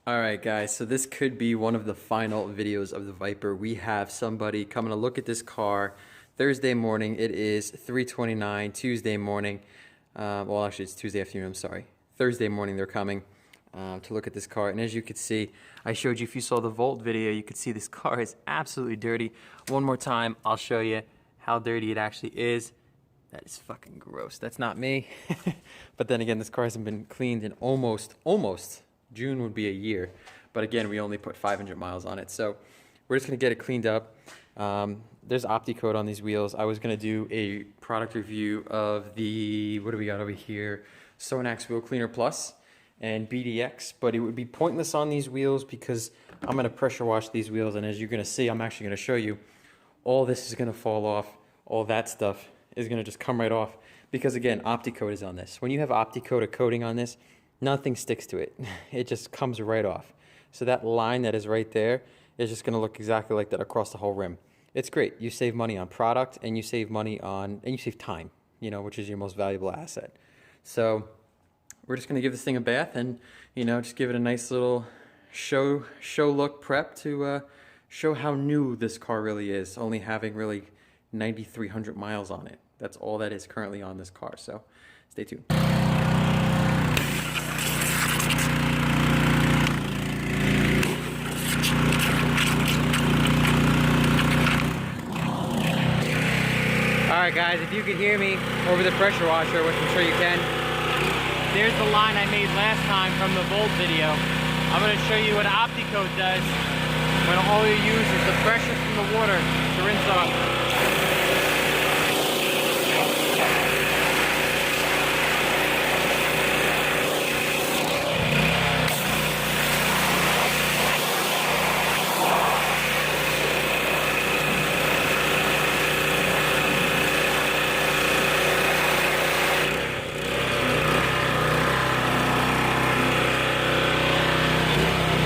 Alright guys, so this could be one of the final videos of the Viper. We have somebody coming to look at this car Thursday morning. It is 3:29 Tuesday morning. Well, actually it's Tuesday afternoon, I'm sorry. Thursday morning they're coming to look at this car. And as you could see, I showed you, if you saw the Volt video, you could see this car is absolutely dirty. One more time, I'll show you how dirty it actually is. That is fucking gross. That's not me. But then again, this car hasn't been cleaned in almost June would be a year, but again, we only put 500 miles on it, so we're just gonna get it cleaned up. There's Opti-Coat on these wheels. I was gonna do a product review of the, what do we got over here? Sonax Wheel Cleaner Plus and BDX, but it would be pointless on these wheels because I'm gonna pressure wash these wheels, and as you're gonna see, I'm actually gonna show you, all this is gonna fall off, all that stuff is gonna just come right off, because again, Opti-Coat is on this. When you have Opti-Coat, a coating on this, nothing sticks to it. It just comes right off. So that line that is right there is just gonna look exactly like that across the whole rim. It's great. You save money on product, and you save money on, and you save time, you know, which is your most valuable asset. So we're just gonna give this thing a bath and, you know, just give it a nice little show look prep to show how new this car really is, only having really 9,300 miles on it. That's all that is currently on this car, so stay tuned. Alright guys, if you could hear me over the pressure washer, which I'm sure you can, there's the line I made last time from the Volt video. I'm going to show you what Opti-Coat does when all you use is the pressure from the water to rinse off.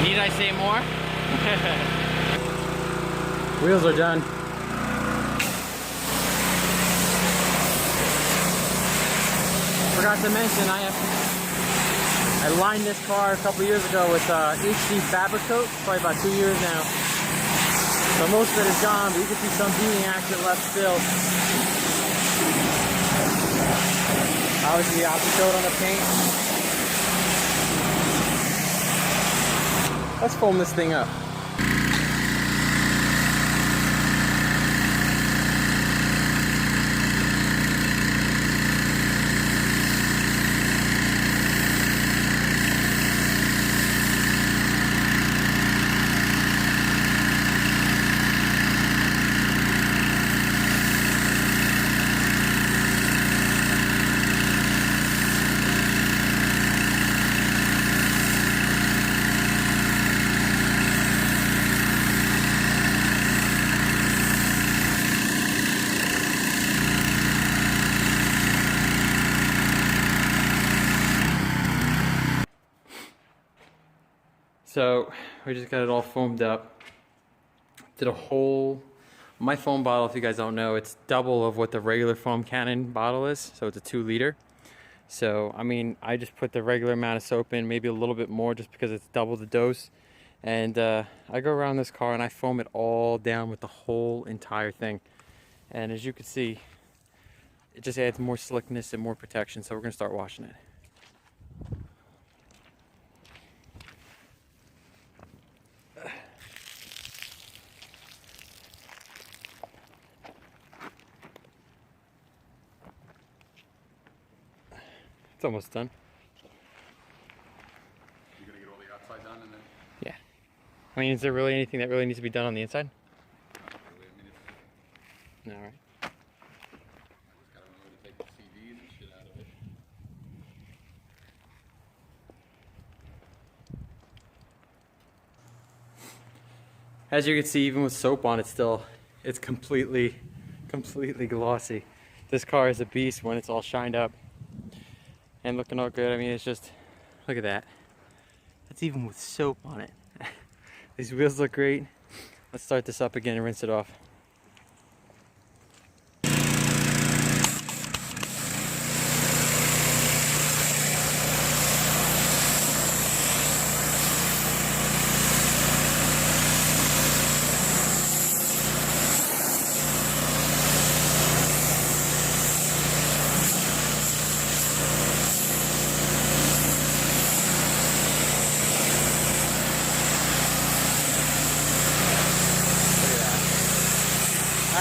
Need I say more? Wheels are done. Forgot to mention, I lined this car a couple years ago with HD fabric coat, probably about 2 years now. So most of it is gone, but you can see some beading action left still. Obviously the Opti-Coat on the paint. Let's foam this thing up. So we just got it all foamed up. Did a whole, my foam bottle, if you guys don't know, it's double of what the regular foam cannon bottle is. So it's a 2 liter. So, I mean, I just put the regular amount of soap in, maybe a little bit more just because it's double the dose. And I go around this car and I foam it all down with the whole entire thing. And as you can see, it just adds more slickness and more protection. So we're gonna start washing it. It's almost done. You're gonna get all the outside done and then? Yeah. I mean, is there really anything that really needs to be done on the inside? Not really. I mean, No, all right. I just gotta remember to take the CDs and shit out of it. As you can see, even with soap on it still, it's completely glossy. This car is a beast when it's all shined up and looking all good. I mean, it's just, look at that. That's even with soap on it. These wheels look great. Let's start this up again and rinse it off.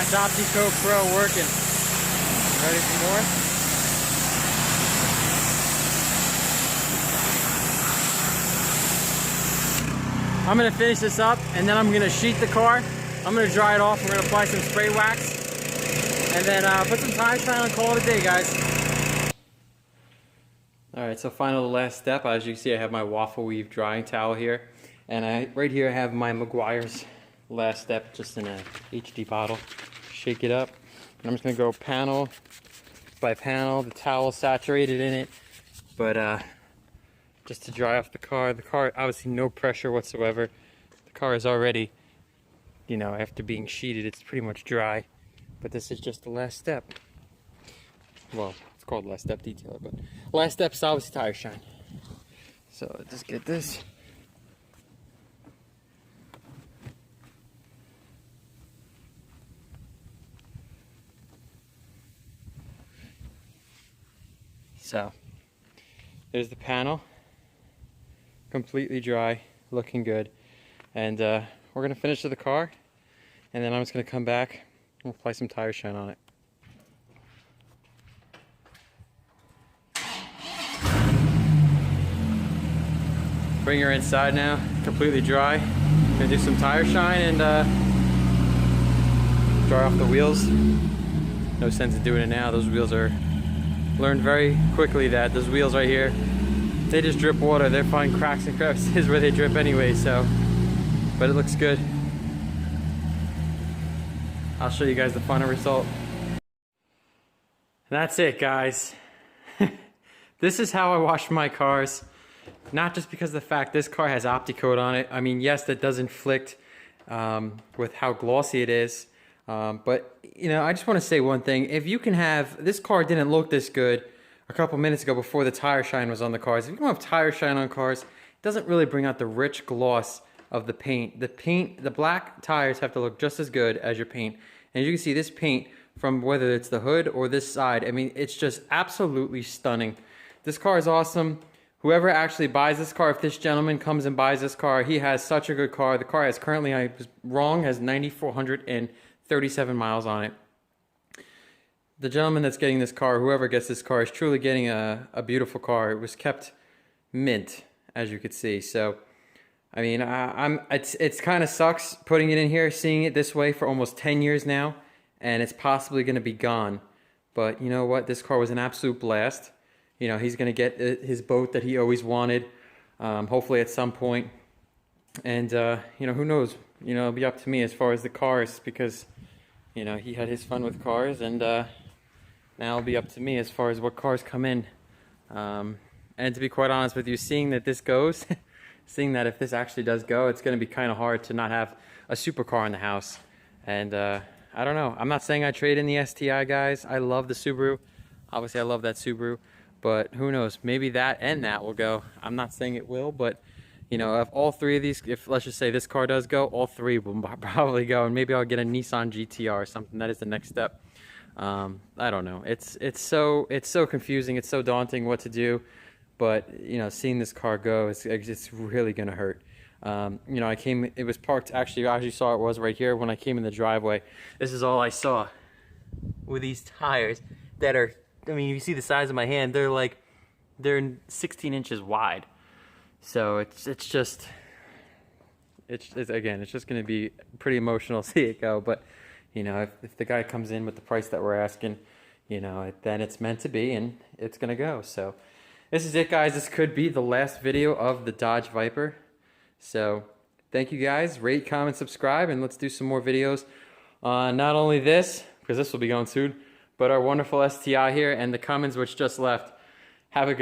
That's Opti-Coat Pro working. Ready for more? I'm gonna finish this up and then I'm gonna sheet the car. I'm gonna dry it off. We're gonna apply some spray wax and then put some tire shine and call it a day, guys. All right, so final last step. As you can see, I have my waffle weave drying towel here, and right here I have my Meguiar's last step, just in a HD bottle. Shake it up, and I'm just gonna go panel by panel. The towel saturated in it, but just to dry off the car. The car, obviously no pressure whatsoever. The car is already, you know, after being sheeted, it's pretty much dry. But this is just the last step. Well, it's called last step detailer, but last step is obviously tire shine. So just get this. So there's the panel, completely dry, looking good, and we're gonna finish the car, and then I'm just gonna come back and apply some tire shine on it. Bring her inside now, completely dry. Gonna do some tire shine and dry off the wheels. No sense in doing it now. Those wheels are learned very quickly that those wheels right here, they just drip water. They're finding cracks and crevices where they drip anyway, so, but it looks good. I'll show you guys the final result. And that's it, guys. This is how I wash my cars. Not just because of the fact this car has Opti-Coat on it. I mean, yes, that does inflict with how glossy it is. But, you know, I just want to say one thing. If you can have, this car didn't look this good a couple minutes ago before the tire shine was on the cars. If you don't have tire shine on cars, it doesn't really bring out the rich gloss of the paint. The black tires have to look just as good as your paint. And as you can see, this paint, from whether it's the hood or this side, I mean, it's just absolutely stunning. This car is awesome. Whoever actually buys this car, if this gentleman comes and buys this car, he has such a good car. The car has currently, I was wrong, has 9,437 miles on it. The gentleman that's getting this car, whoever gets this car, is truly getting a beautiful car. It was kept mint, as you could see. So, I mean, it's kind of sucks putting it in here, seeing it this way for almost 10 years now, and it's possibly going to be gone. But you know what? This car was an absolute blast. You know, he's going to get his boat that he always wanted, hopefully at some point. And, you know, who knows? You know, it'll be up to me as far as the cars, because, you know, he had his fun with cars, and now it'll be up to me as far as what cars come in. And to be quite honest with you, seeing that this goes, seeing that if this actually does go, it's going to be kind of hard to not have a supercar in the house. And I don't know. I'm not saying I trade in the STI, guys. I love the Subaru. Obviously, I love that Subaru. But who knows, maybe that and that will go. I'm not saying it will, but, you know, if all three of these, if let's just say this car does go, all three will probably go. And maybe I'll get a Nissan GTR or something. That is the next step. I don't know. It's so confusing. It's so daunting what to do. But, you know, seeing this car go, it's really going to hurt. You know, it was parked, actually, as you saw, it was right here when I came in the driveway. This is all I saw with these tires that are, I mean, you see the size of my hand, they're 16 inches wide. So it's just going to be pretty emotional to see it go. But, you know, if the guy comes in with the price that we're asking, you know, then it's meant to be and it's going to go. So this is it, guys. This could be the last video of the Dodge Viper. So thank you, guys. Rate, comment, subscribe, and let's do some more videos on not only this, because this will be going soon, but our wonderful STI here and the Cummins which just left. Have a good one.